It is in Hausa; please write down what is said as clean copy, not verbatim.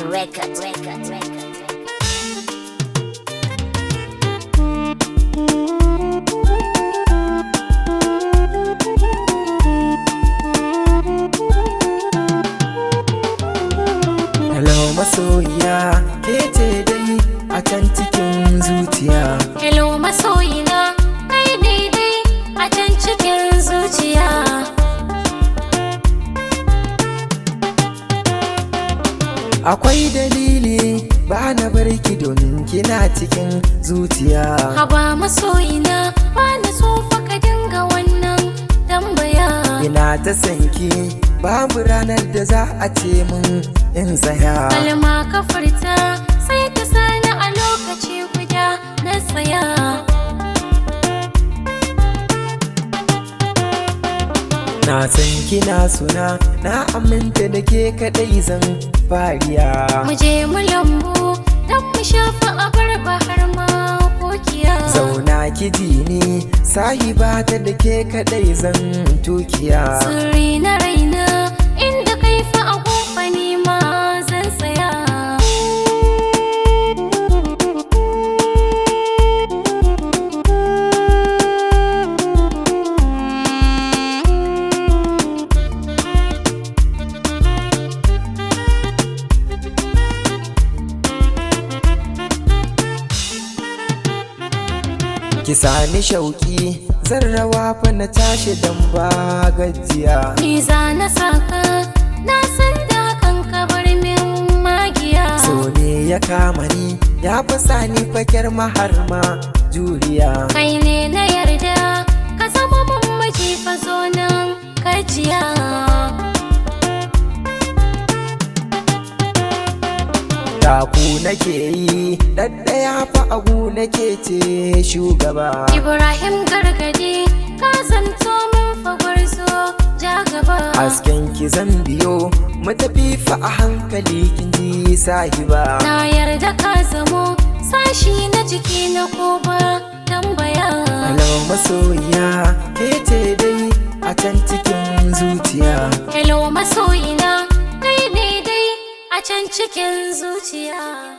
record. Hello masoyiya, ke ce dai a can cikin zuciya. Hello masoyina, kai ne dai a can cikin zuciya. Akwai dalili ba na barki domin kina cikin zuciya. Haba masoyina, ba na so fa ka dinga wannan tambaya. Ina ta sanki, babu ranar da za a ce mun in tsaya. Kalma ka furta sai ta sani a lokaci guda na tsaya. Na san kina suna, na aminta da ke kadai zan fariya. Mu je mu lambu don mu shafa abarba har ma kokiya. Zauna ki ji ni, sahiba ta da ke kadai zan tukiya. Sirri na raina inda kai fa a gofa ni ma zan tsaya. Ki sani shauki, zan rawa fa na tashi dan ba gajiya. Ni za na saka, na san da hakan ka bar min magiya. So ne ya kama ni, ya fasa ni fakar mahar ma juriya. Kai ne na yarda, ka zama mun miji fa zo nan kajiya. Taku nake yi, ɗaɗɗaya fa agu nake ce shugaba. Ibrahim Gargadi, ka zanto min fa gwarzo ja gaba. Hasken ki zan biyo, mu tafi fa a hankali kin ji sahiba. Na yarda ka zamo sashi na jiki na ko ba tambaya. Hello masoyiya, ke ce dai a can cikin zuciya. Hello masoyina, kai ne dai a can cikin zuciya.